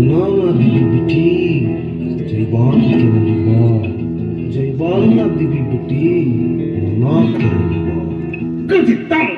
Nona Bibi Biti, Jaiban Keraliba, Jaibana Bibi Biti, Nona Keraliba. Kencitang.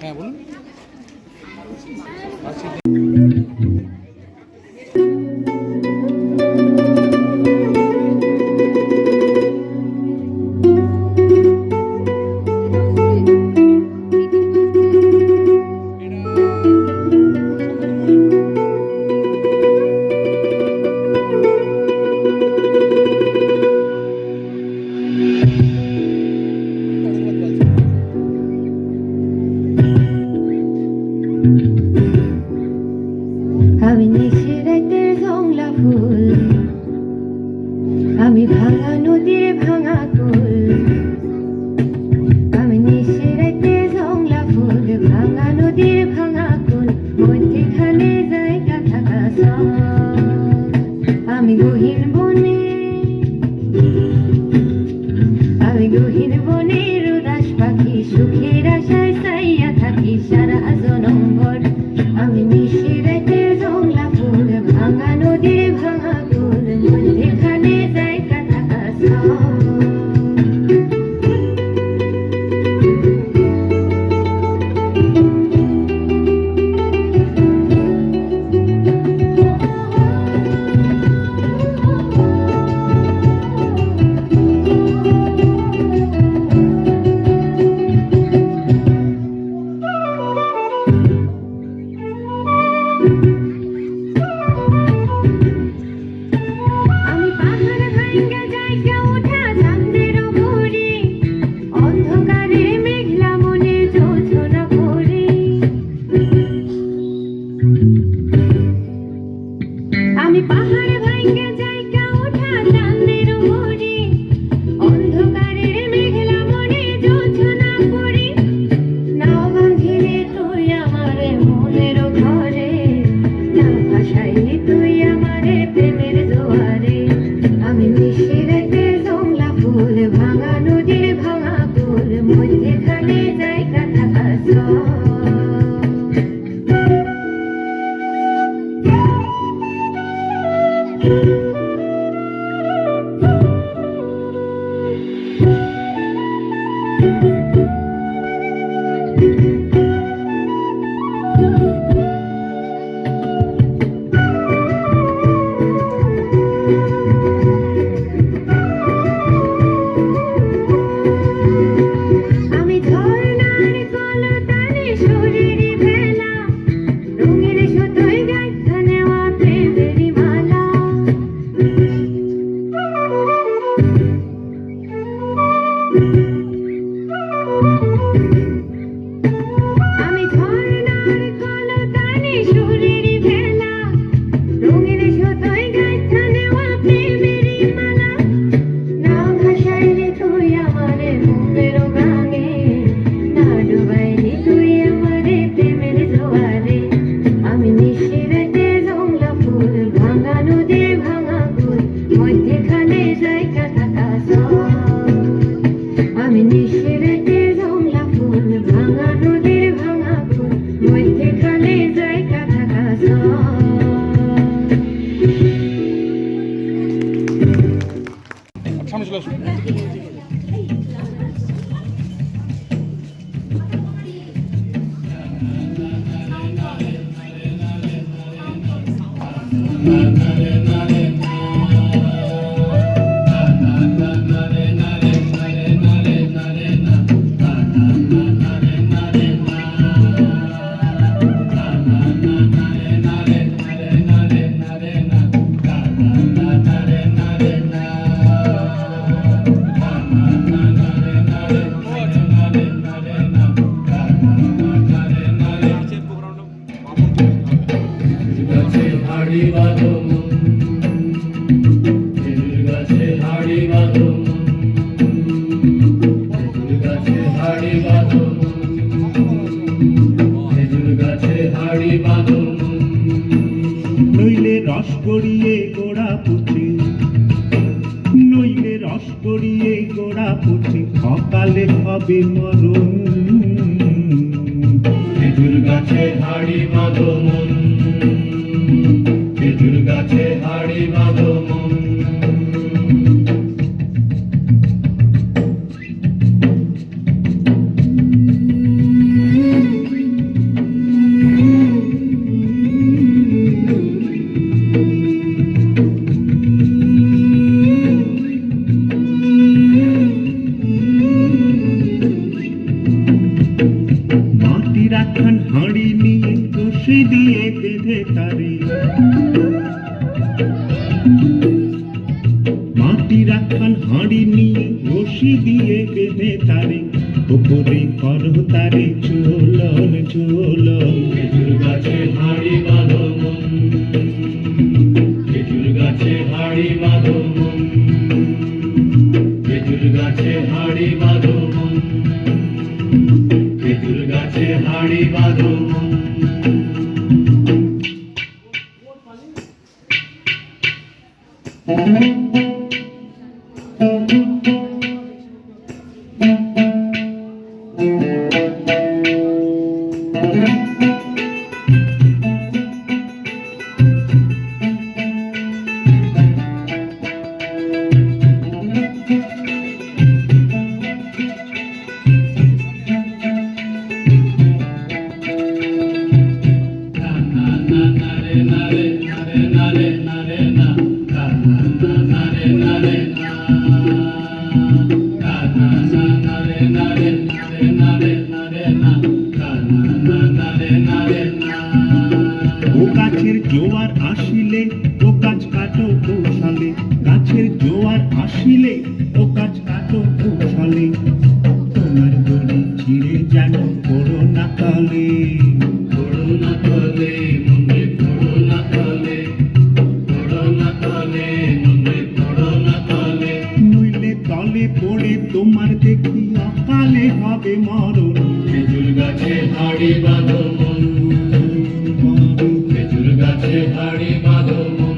হ্যাঁ বলুন। আমি নিশিরাতের জংলা ফুল, আমি ভাঙা নদীর ভাঙা কুল। আমি নিশিরাতের জংলা ফুল, ভাঙা নদীর ভাঙা কুল, মধ্যেখানে জায়গা থাকা সব। আমি গহীন বনে, আমি গহীন বনের উদাস পাখি, সুখের আশায় চাইয়া থাকি সারা জনম ভর। আমি নিশিরাতের জংলা ফুল, ভাঙা নদীর ভাঙা কুল, মধ্যেখানে জায়গা থাকা সব। আমি পাহাড় ভাঙ্গা জায়গা উঠা সামনে চলে আসুন। গাছে হাড়ি বাঁধো খেজুর গাছে হাড়ি বাঁধো খেজুর গাছে হাড়ি বাঁধো খেজুর গাছে হাড়ি বাঁধো নইলে রস গড়িয়ে গোড়া পচে, নইলে রস গড়িয়ে গোড়া পচে, অকালে হবে মরণ। খেজুর গাছে হাড়ি বাঁধো মন খেজুর গাছে হাড়ি বাঁধো মন মাটির একখান হাঁড়ি নিয়ে রশি দিয়ে বেঁধে তারে, মাটির একখান হাঁড়ি নিয়ে রশি দিয়ে বেঁধে তারে, ওপরে করো তারে ঝোলন ঝোলন। খেজুর গাছে হাড়ি বাঁধো মন খেজুর গাছে হাড়ি বাঁধো মন খেজুর গাছে হাড়ি বাঁধো মন খেজুর গাছে হাড়ি বাঁধো মন ও গাছের জোয়ার আসিলে ও গাছ কাটো কৌশলে, গাছের জোয়ার আসিলে ও গাছ কাটো কৌশলে, তোমার দড়ি ছিঁড়ে যেন পড়ো না তলে। করোনা তলে মনে করোনা তলে করোনা তলে মনে করোনা তলে নইলে তলে পড়ে তোমার দেখি অকালে হবে মরণ। খেজুর গাছে হাড়ি বাঁধো মন খেজুর গাছে হাড়ি বাঁধো মন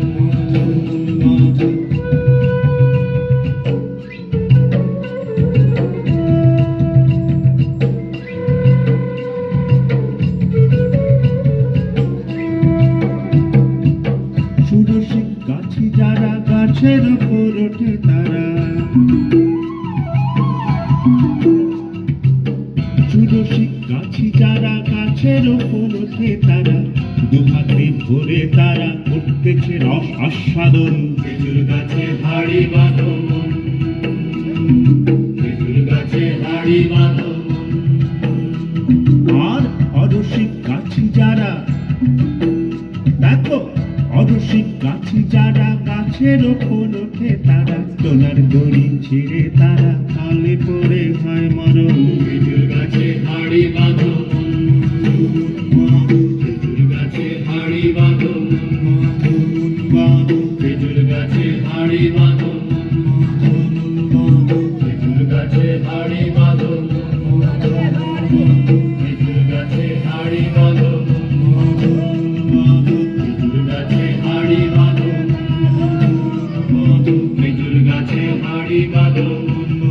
সুরসিক গাছি যারা গাছের ওপর ওঠে তারা, সুরসিক গাছি যারা গাছের ওপর ওঠে তারা, দুহাতে ধরে তারা করতেছে রস আস্বাদন। খেজুর গাছে হাড়ি বাঁধো মন খেজুর গাছে হাড়ি বাঁধো মন আর অরসিক গাছি যারা, দেখো অরসিক গাছি যারা গাছের ওপর ওঠে তারা, তোলার দড়ি ছিঁড়ে তারা তালে পড়ে হয় মরণ। খেজুর গাছে হাড়ি বাঁধো মন খেজুর গাছে হাড়ি বাঁধো মন খেজুর গাছে হাড়ি বাঁধো মন খেজুর গাছে হাড়ি বাঁধো মন খেজুর গাছে হাড়ি বাঁধো মন খেজুর গাছে হাড়ি বাঁধো মন খেজুর গাছে হাড়ি বাঁধো মন